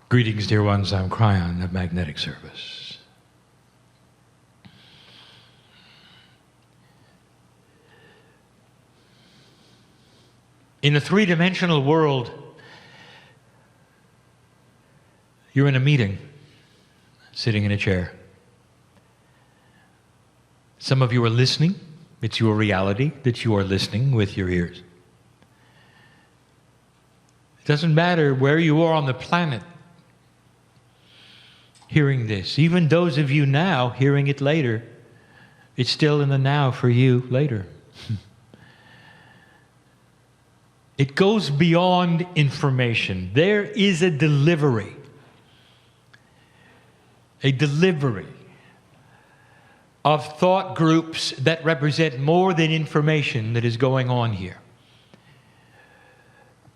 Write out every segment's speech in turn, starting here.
Greetings, dear ones. I'm Cryon of Magnetic Service. In a three-dimensional world, you're in a meeting, sitting in a chair. Some of you are listening. It's your reality that you are listening with your ears. It doesn't matter where you are on the planet hearing this. Even those of you now hearing it later, it's still in the now for you later. It goes beyond information. There is a delivery of thought groups that represent more than information that is going on here.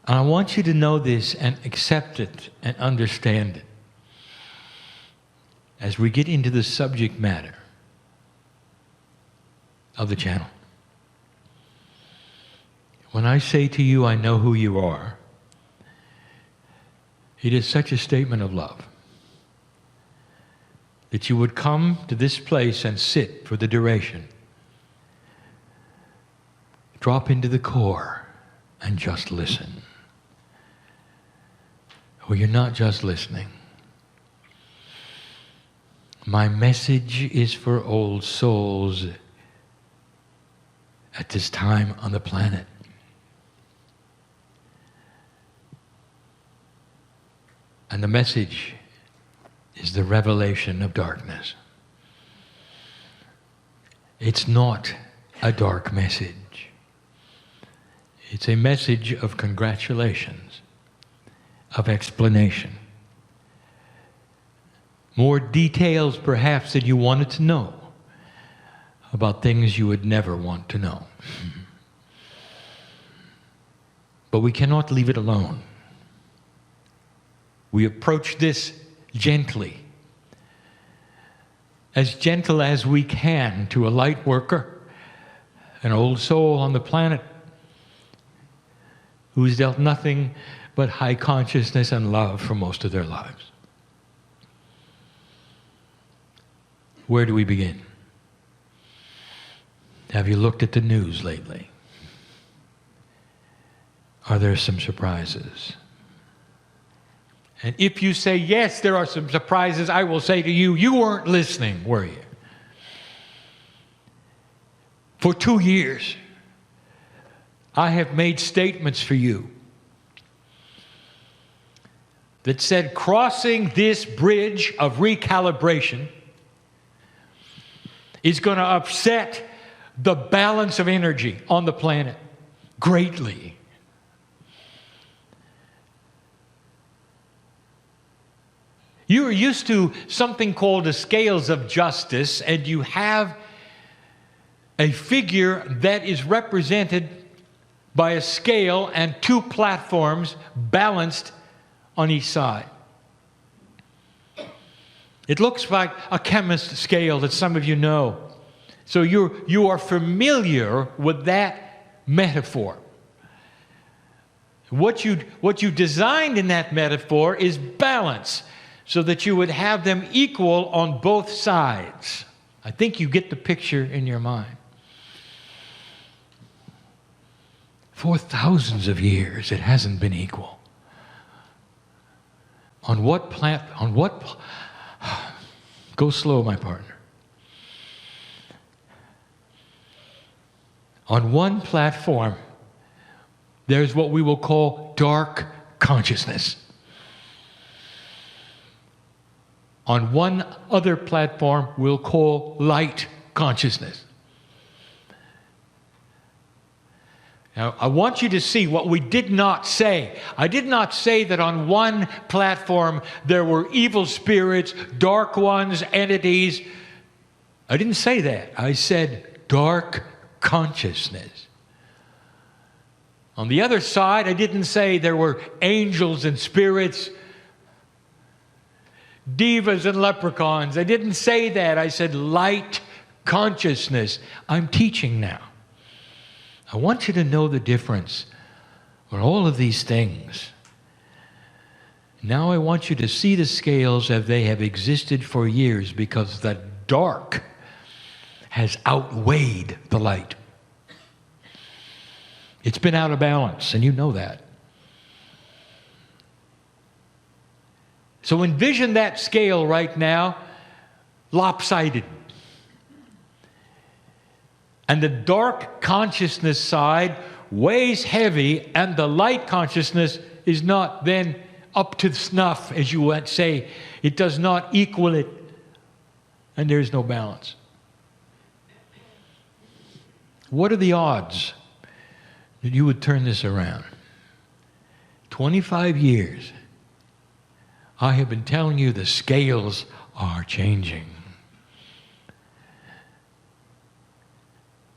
And I want you to know this and accept it and understand it as we get into the subject matter of the channel. When I say to you, I know who you are, it is such a statement of love that you would come to this place and sit for the duration. Drop into the core and just listen. Well, you're not just listening. My message is for old souls at this time on the planet. And the message is the revelation of darkness. It's not a dark message. It's a message of congratulations, of explanation. More details perhaps that you wanted to know about things you would never want to know. But we cannot leave it alone. We approach this gently, as gentle as we can to a light worker, an old soul on the planet who's dealt nothing but high consciousness and love for most of their lives. Where do we begin? Have you looked at the news lately? Are there some surprises? And if you say, yes, there are some surprises, I will say to you, you weren't listening, were you? For 2 years, I have made statements for you that said crossing this bridge of recalibration is going to upset the balance of energy on the planet greatly. You are used to something called the scales of justice, and you have a figure that is represented by a scale and two platforms balanced on each side. It looks like a chemist scale that some of you know. So you are familiar with that metaphor. What you designed in that metaphor is balance, so that you would have them equal on both sides. I think you get the picture in your mind. For thousands of years, it hasn't been equal. Go slow, my partner. On one platform, there's what we will call dark consciousness. On one other platform, we'll call light consciousness. Now, I want you to see what we did not say. I did not say that on one platform there were evil spirits, dark ones, entities. I didn't say that. I said dark consciousness. On the other side, I didn't say there were angels and spirits, divas and leprechauns. I didn't say that. I said light consciousness. I'm teaching now. I want you to know the difference on all of these things. Now I want you to see the scales as they have existed for years, because the dark has outweighed the light. It's been out of balance, and you know that. So envision that scale right now, lopsided. And the dark consciousness side weighs heavy, and the light consciousness is not then up to snuff, as you would say. It does not equal it, and there is no balance. What are the odds that you would turn this around? 25 years. I have been telling you the scales are changing.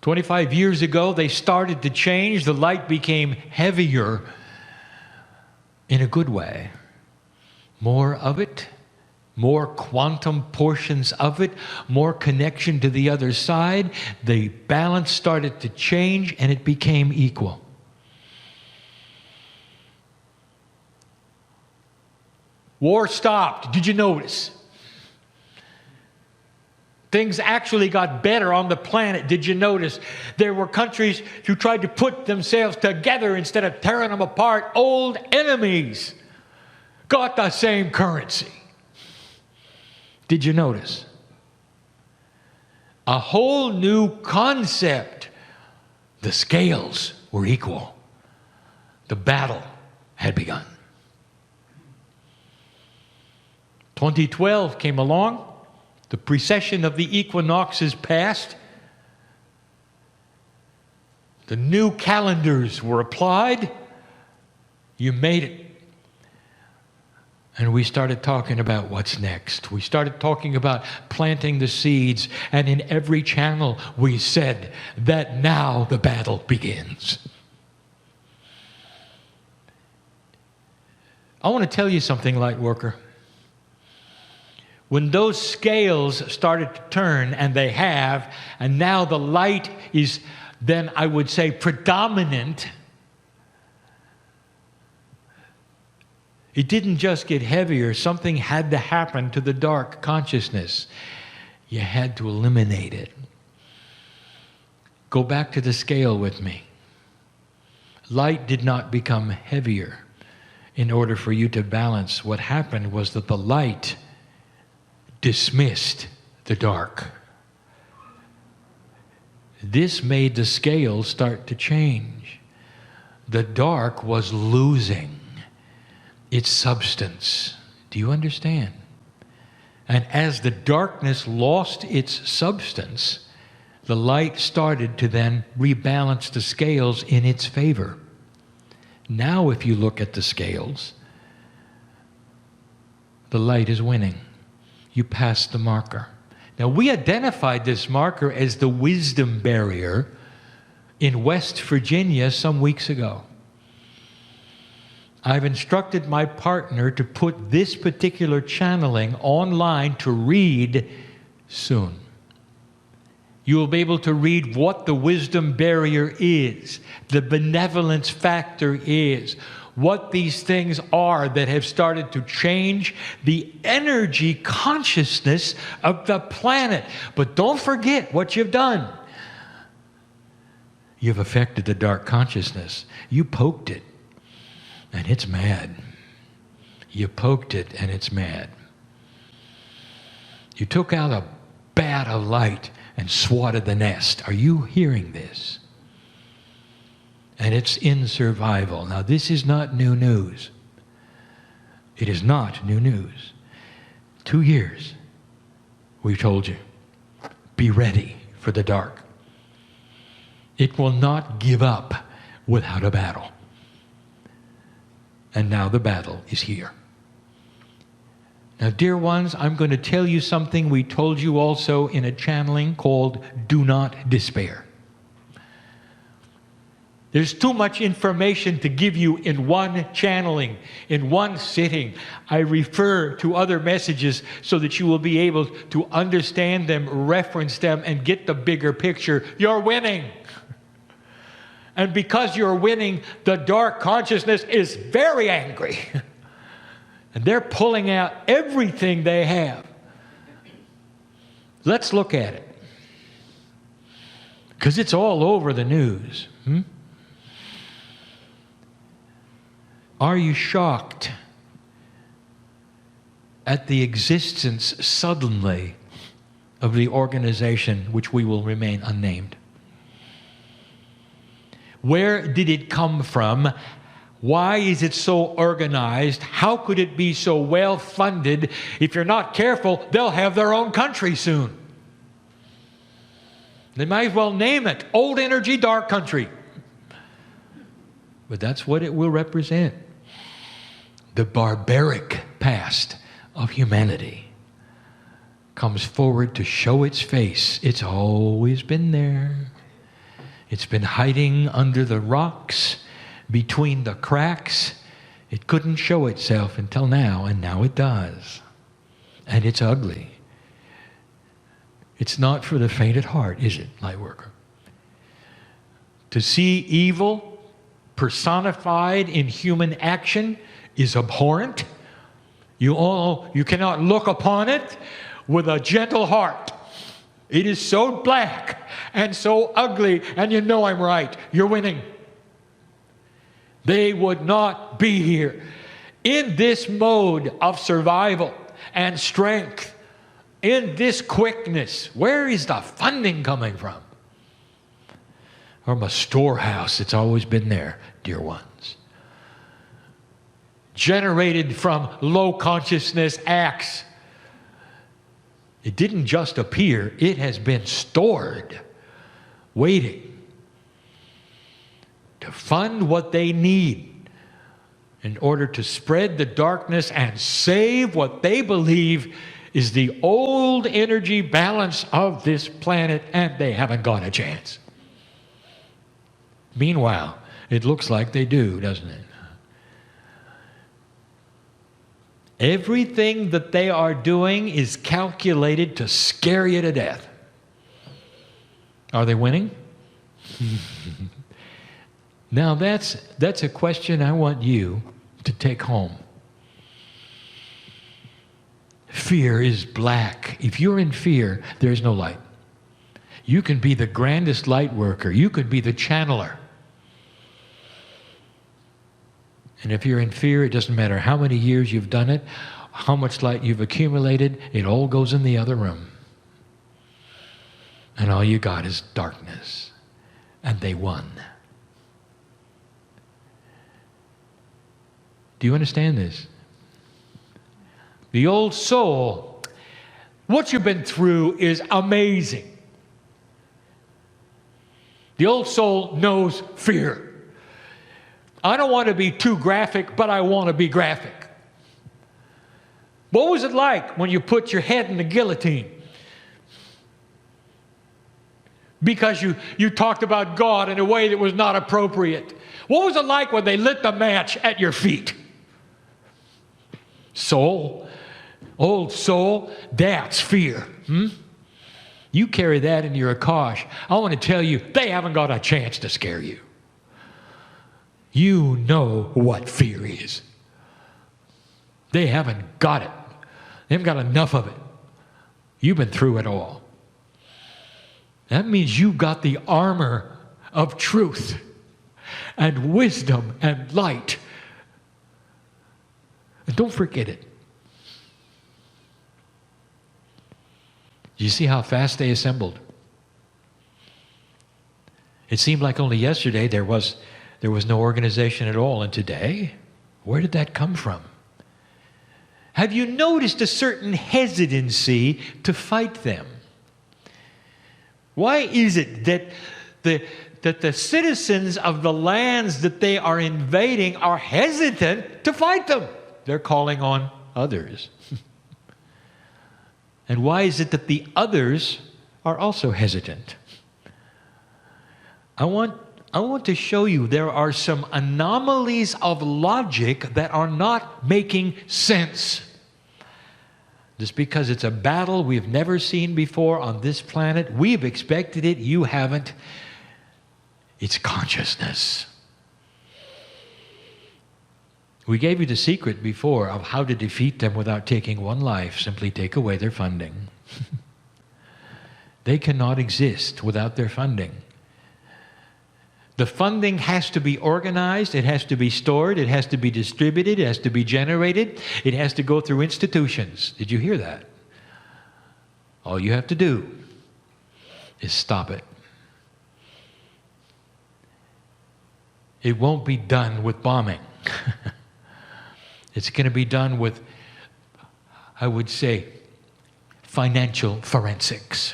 25 years ago, they started to change. The light became heavier in a good way. More of it, more quantum portions of it, more connection to the other side. The balance started to change, and it became equal. War stopped. Did you notice? Things actually got better on the planet. Did you notice? There were countries who tried to put themselves together instead of tearing them apart. Old enemies got the same currency. Did you notice? A whole new concept. The scales were equal. The battle had begun. 2012 came along. The precession of the equinoxes passed. The new calendars were applied. You made it. And we started talking about what's next. We started talking about planting the seeds. And in every channel we said that now the battle begins. I want to tell you something, Lightworker. When those scales started to turn, and they have, and now the light is then, I would say, predominant, it didn't just get heavier. Something had to happen to the dark consciousness. You had to eliminate it. Go back to the scale with me. Light did not become heavier in order for you to balance. What happened was that the light dismissed the dark. This made the scales start to change. The dark was losing its substance. Do you understand? And as the darkness lost its substance, the light started to then rebalance the scales in its favor. Now, if you look at the scales, the light is winning. You passed the marker. Now, we identified this marker as the wisdom barrier in West Virginia some weeks ago. I've instructed my partner to put this particular channeling online to read soon. You will be able to read what the wisdom barrier is, the benevolence factor is, what these things are that have started to change the energy consciousness of the planet. But don't forget what you've done. You've affected the dark consciousness. You poked it, and it's mad. You poked it, and it's mad. You took out a bat of light and swatted the nest. Are you hearing this? And it's in survival. Now, this is not new news. It is not new news. 2 years, we've told you, be ready for the dark. It will not give up without a battle. And now the battle is here. Now, dear ones, I'm going to tell you something we told you also in a channeling called Do Not Despair. There's too much information to give you in one channeling, in one sitting. I refer to other messages so that you will be able to understand them, reference them, and get the bigger picture. You're winning. And because you're winning, the dark consciousness is very angry. And they're pulling out everything they have. Let's look at it. Because it's all over the news. Are you shocked at the existence suddenly of the organization which we will remain unnamed? Where did it come from? Why is it so organized? How could it be so well funded? If you're not careful, they'll have their own country soon. They might as well name it Old Energy Dark Country. But that's what it will represent. The barbaric past of humanity comes forward to show its face. It's always been there. It's been hiding under the rocks, between the cracks. It couldn't show itself until now, and now it does. And it's ugly. It's not for the faint at heart, is it, Lightworker? To see evil personified in human action is abhorrent. You cannot look upon it with a gentle heart. It is so black and so ugly, and you know I'm right. You're winning. They would not be here in this mode of survival and strength, in this quickness. Where is the funding coming from? From a storehouse. It's always been there, dear ones. Generated from low consciousness acts. It didn't just appear, it has been stored, waiting to fund what they need in order to spread the darkness and save what they believe is the old energy balance of this planet, and they haven't got a chance. Meanwhile, it looks like they do, doesn't it? Everything that they are doing is calculated to scare you to death. Are they winning? Now that's a question I want you to take home. Fear is black. If you're in fear, there's no light. You can be the grandest light worker. You could be the channeler. And if you're in fear, it doesn't matter how many years you've done it, how much light you've accumulated, it all goes in the other room. And all you got is darkness. And they won. Do you understand this? The old soul, what you've been through is amazing. The old soul knows fear. I don't want to be too graphic, but I want to be graphic. What was it like when you put your head in the guillotine? Because you talked about God in a way that was not appropriate. What was it like when they lit the match at your feet? Soul, old soul, that's fear. You carry that in your Akash. I want to tell you, they haven't got a chance to scare you. You know what fear is. They haven't got it. They haven't got enough of it. You've been through it all. That means you got the armor of truth and wisdom and light. And don't forget it. You see how fast they assembled? It seemed like only yesterday there was no organization at all. And today, where did that come from? Have you noticed a certain hesitancy to fight them? Why is it that the citizens of the lands that they are invading are hesitant to fight them? They're calling on others. And why is it that the others are also hesitant? I want to show you there are some anomalies of logic that are not making sense. Just because it's a battle we've never seen before on this planet, we've expected it, you haven't. It's consciousness. We gave you the secret before of how to defeat them without taking one life. Simply take away their funding. They cannot exist without their funding. The funding has to be organized, it has to be stored, it has to be distributed, it has to be generated, it has to go through institutions. Did you hear that? All you have to do is stop it. It won't be done with bombing. It's going to be done with, I would say, financial forensics.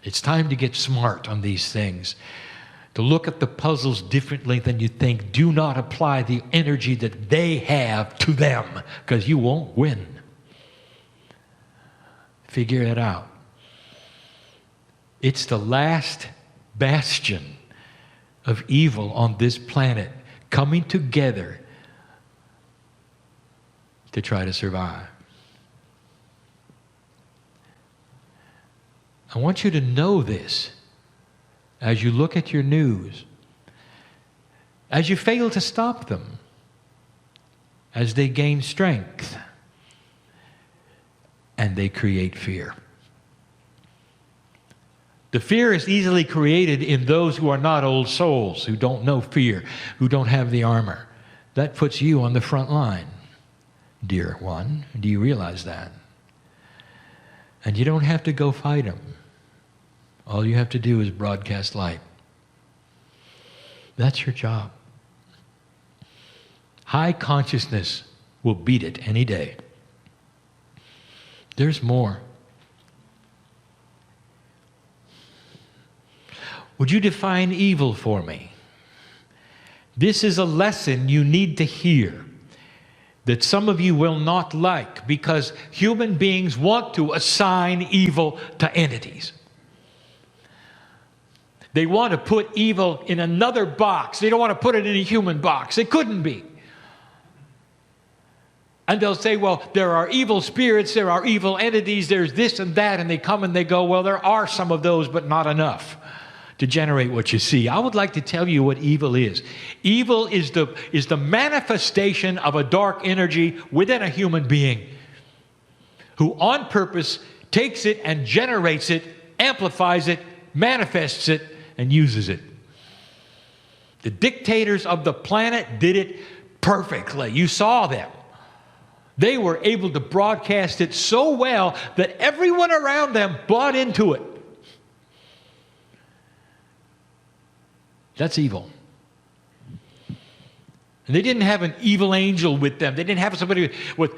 It's time to get smart on these things, to look at the puzzles differently than you think. Do not apply the energy that they have to them, because you won't win. Figure it out. It's the last bastion of evil on this planet coming together to try to survive. I want you to know this as you look at your news, as you fail to stop them, as they gain strength and they create fear. The fear is easily created in those who are not old souls, who don't know fear, who don't have the armor. That puts you on the front line, dear one. Do you realize that? And you don't have to go fight them. All you have to do is broadcast light. That's your job. High consciousness will beat it any day. There's more. Would you define evil for me? This is a lesson you need to hear that some of you will not like, because human beings want to assign evil to entities. They want to put evil in another box. They don't want to put it in a human box. It couldn't be. And they'll say, well, there are evil spirits, there are evil entities, there's this and that, and they come and they go, well, there are some of those, but not enough to generate what you see. I would like to tell you what evil is. Evil is the manifestation of a dark energy within a human being who on purpose takes it and generates it, amplifies it, manifests it, and uses it. The dictators of the planet did it perfectly. You saw them. They were able to broadcast it so well that everyone around them bought into it. That's evil. And they didn't have an evil angel with them. They didn't have somebody with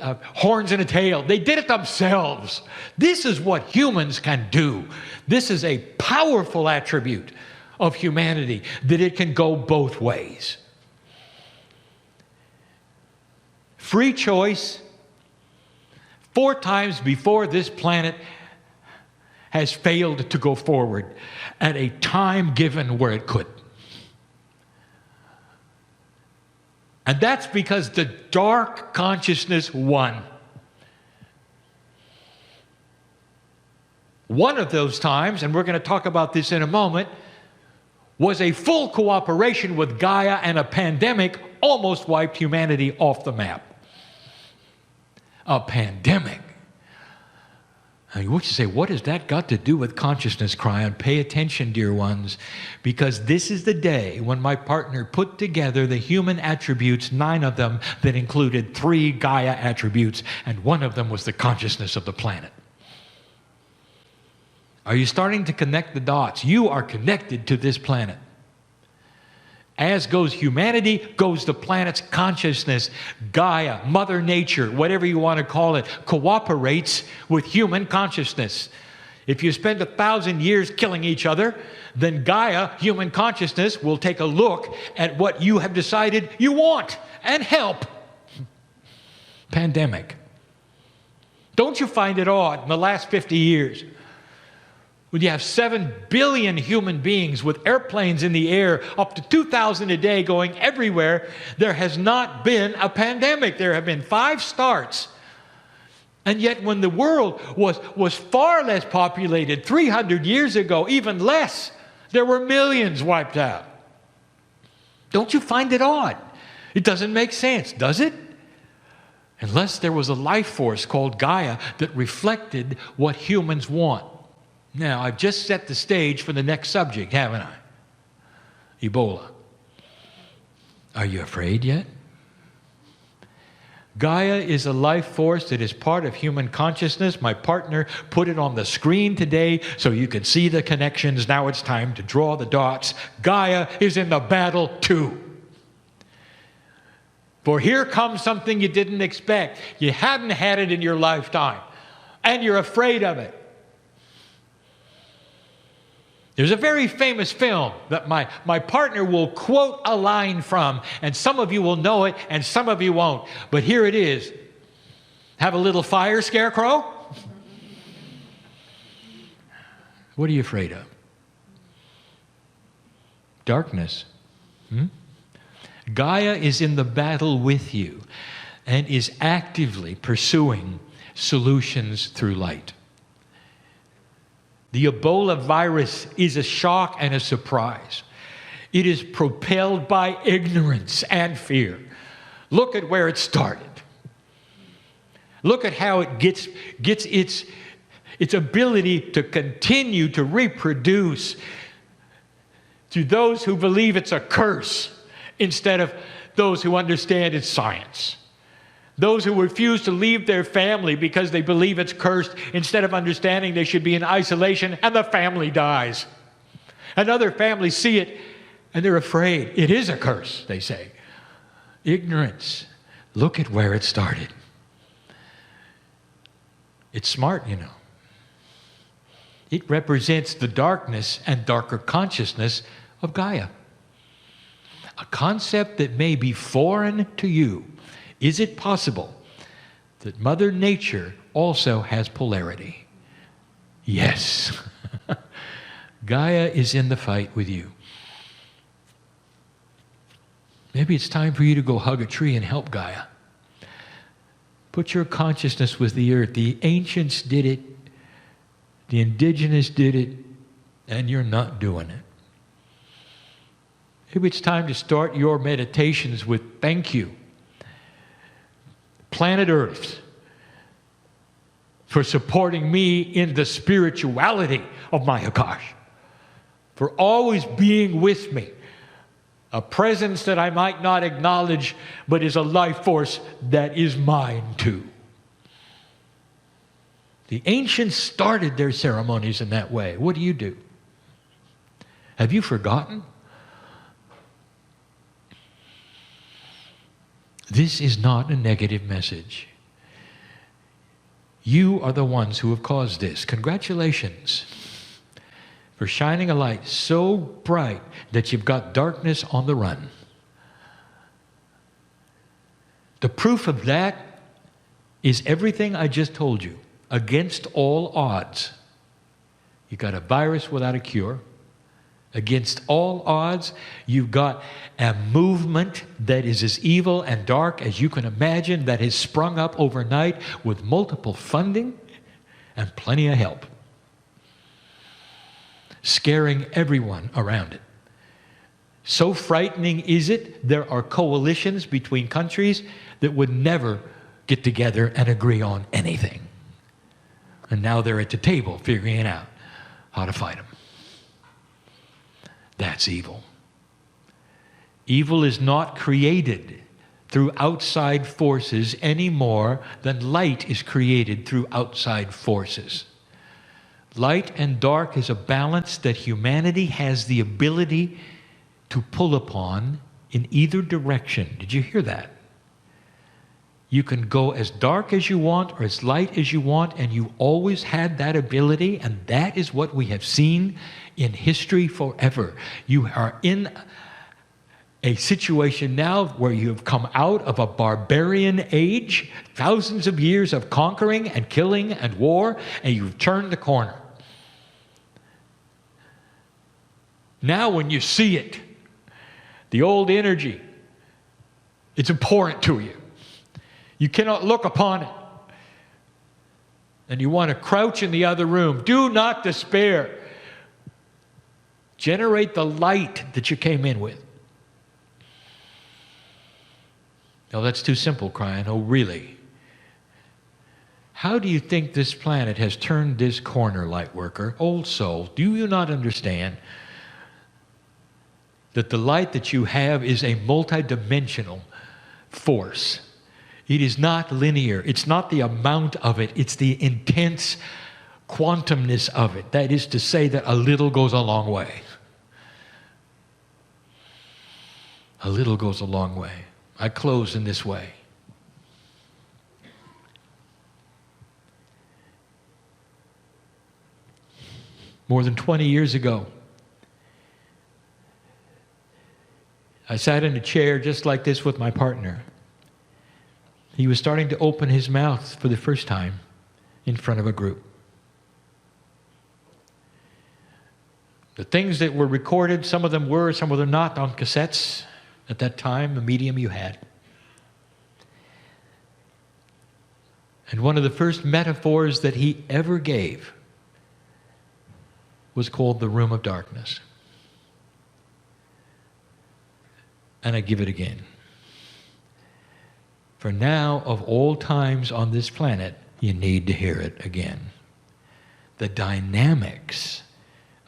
horns and a tail. They did it themselves. This is what humans can do. This is a powerful attribute of humanity, that it can go both ways. Free choice, 4 times before this planet has failed to go forward at a time given where it could. And that's because the dark consciousness won. One of those times, and we're going to talk about this in a moment, was a full cooperation with Gaia, and a pandemic almost wiped humanity off the map. A pandemic. And you say, what has that got to do with consciousness, Cryon? Pay attention, dear ones, because this is the day when my partner put together the human attributes, 9 of them, that included 3 Gaia attributes, and one of them was the consciousness of the planet. Are you starting to connect the dots? You are connected to this planet. As goes humanity, goes the planet's consciousness. Gaia, Mother Nature, whatever you want to call it, cooperates with human consciousness. If you spend 1,000 years killing each other, then Gaia, human consciousness, will take a look at what you have decided you want and help. Pandemic. Don't you find it odd in the last 50 years? When you have 7 billion human beings with airplanes in the air, up to 2,000 a day going everywhere, there has not been a pandemic. There have been 5 starts. And yet when the world was far less populated 300 years ago, even less, there were millions wiped out. Don't you find it odd It doesn't make sense, does it? Unless there was a life force called Gaia that reflected what humans want. Now, I've just set the stage for the next subject, haven't I? Ebola. Are you afraid yet? Gaia is a life force that is part of human consciousness. My partner put it on the screen today so you can see the connections. Now it's time to draw the dots. Gaia is in the battle too. For here comes something you didn't expect. You hadn't had it in your lifetime, and you're afraid of it. There's a very famous film that my partner will quote a line from, and some of you will know it, and some of you won't. But here it is. Have a little fire, Scarecrow? What are you afraid of? Darkness. Gaia is in the battle with you and is actively pursuing solutions through light. The Ebola virus is a shock and a surprise. It is propelled by ignorance and fear. Look at where it started. Look at how it gets its ability to continue to reproduce to those who believe it's a curse instead of those who understand it's science. Those who refuse to leave their family because they believe it's cursed instead of understanding they should be in isolation, and the family dies. And other families see it and they're afraid. It is a curse, they say. Ignorance. Look at where it started. It's smart, you know. It represents the darkness and darker consciousness of Gaia. A concept that may be foreign to you. Is it possible that Mother Nature also has polarity? Yes. Gaia is in the fight with you. Maybe it's time for you to go hug a tree and help Gaia. Put your consciousness with the earth. The ancients did it. The indigenous did it. And you're not doing it. Maybe it's time to start your meditations with thank you. Planet Earth, for supporting me in the spirituality of my Akash, for always being with me, a presence that I might not acknowledge, but is a life force that is mine too. The ancients started their ceremonies in that way. What do you do? Have you forgotten? This is not a negative message. You are the ones who have caused this. Congratulations for shining a light so bright that you've got darkness on the run. The proof of that is everything I just told you. Against all odds, you got a virus without a cure. Against all odds, you've got a movement that is as evil and dark as you can imagine, that has sprung up overnight with multiple funding and plenty of help, scaring everyone around it. So frightening is it, there are coalitions between countries that would never get together and agree on anything. And now they're at the table figuring out how to fight them. That's evil. Evil is not created through outside forces any more than light is created through outside forces. Light and dark is a balance that humanity has the ability to pull upon in either direction. Did you hear that? You can go as dark as you want or as light as you want, and you always had that ability, and that is what we have seen in history forever. You are in a situation now where you have come out of a barbarian age, thousands of years of conquering and killing and war, and you've turned the corner. Now when you see it, the old energy, it's abhorrent to you. You cannot look upon it. And you want to crouch in the other room. Do not despair. Generate the light that you came in with. Oh, that's too simple, crying. Oh, really? How do you think this planet has turned this corner, light worker? Old soul, do you not understand that the light that you have is a multidimensional force? It is not linear. It's not the amount of it. It's the intense quantumness of it. That is to say that a little goes a long way. A little goes a long way. I close in this way. More than 20 years ago, I sat in a chair just like this with my partner. He was starting to open his mouth for the first time in front of a group. The things that were recorded, some of them were, some of them not, on cassettes at that time, the medium you had. And one of the first metaphors that he ever gave was called the room of darkness. And I give it again. For now, of all times on this planet, you need to hear it again. The dynamics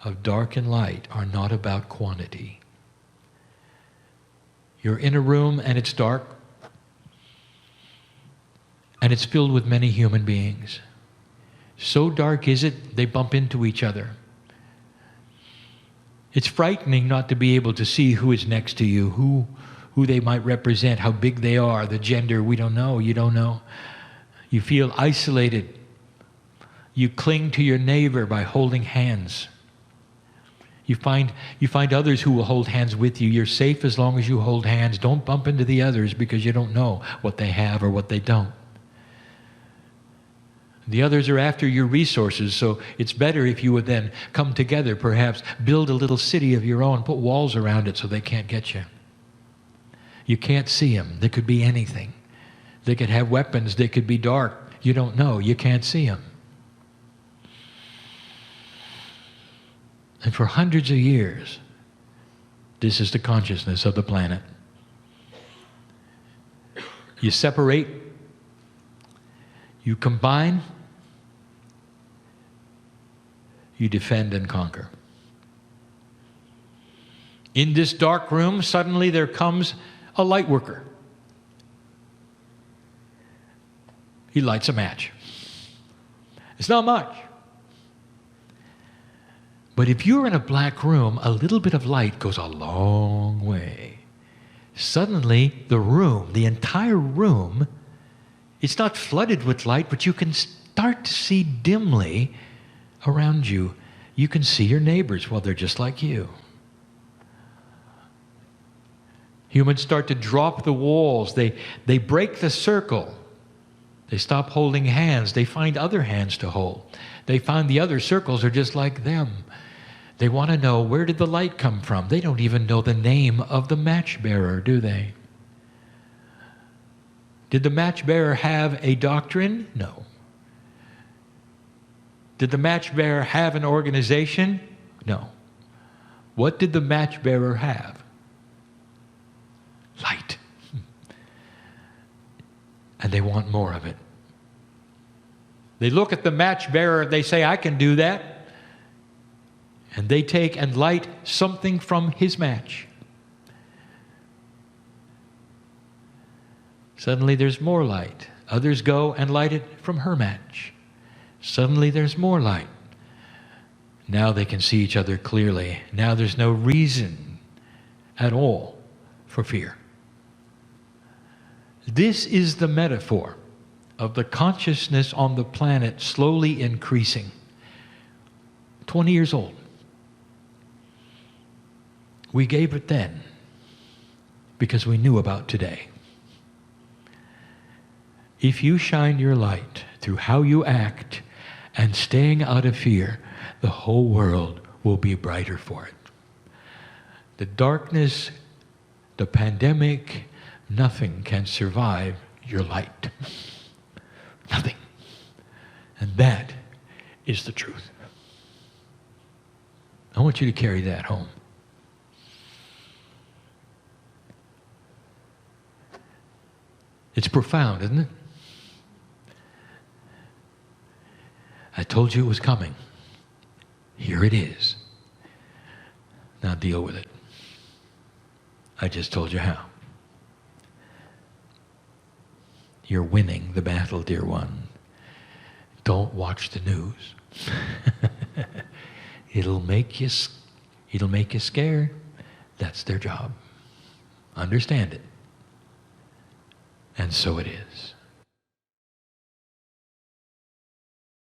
of dark and light are not about quantity. You're in a room and it's dark, and it's filled with many human beings. So dark is it, they bump into each other. It's frightening not to be able to see who is next to you, who they might represent, how big they are, the gender, we don't know, you don't know. You feel isolated. You cling to your neighbor by holding hands. You find others who will hold hands with you. You're safe as long as you hold hands. Don't bump into the others because you don't know what they have or what they don't. The others are after your resources, so it's better if you would then come together, perhaps build a little city of your own, put walls around it so they can't get you. You can't see them. They could be anything. They could have weapons. They could be dark. You don't know. You can't see them. And for hundreds of years, this is the consciousness of the planet. You separate, you combine, you defend and conquer. In this dark room, suddenly there comes a light worker. He lights a match. It's not much. But if you're in a black room, a little bit of light goes a long way. Suddenly, the room, the entire room, it's not flooded with light, but you can start to see dimly around you. You can see your neighbors. Well, they're just like you. Humans start to drop the walls. They break the circle. They stop holding hands. They find other hands to hold. They find the other circles are just like them. They want to know, where did the light come from? They don't even know the name of the match bearer, do they? Did the match bearer have a doctrine? No. Did the match bearer have an organization? No. What did the match bearer have? Light. And they want more of it. They look at the match bearer, they say, I can do that. And they take and light something from his match. Suddenly there's more light. Others go and light it from her match. Suddenly there's more light. Now they can see each other clearly. Now there's no reason at all for fear. This is the metaphor of the consciousness on the planet slowly increasing. 20 years old. We gave it then because we knew about today. If you shine your light through how you act and staying out of fear, the whole world will be brighter for it. The darkness, the pandemic, nothing can survive your light. Nothing. And that is the truth. I want you to carry that home. It's profound, isn't it? I told you it was coming. Here it is. Now deal with it. I just told you how. You're winning the battle, dear one. Don't watch the news. It'll make you scared. That's their job. Understand it. And so it is.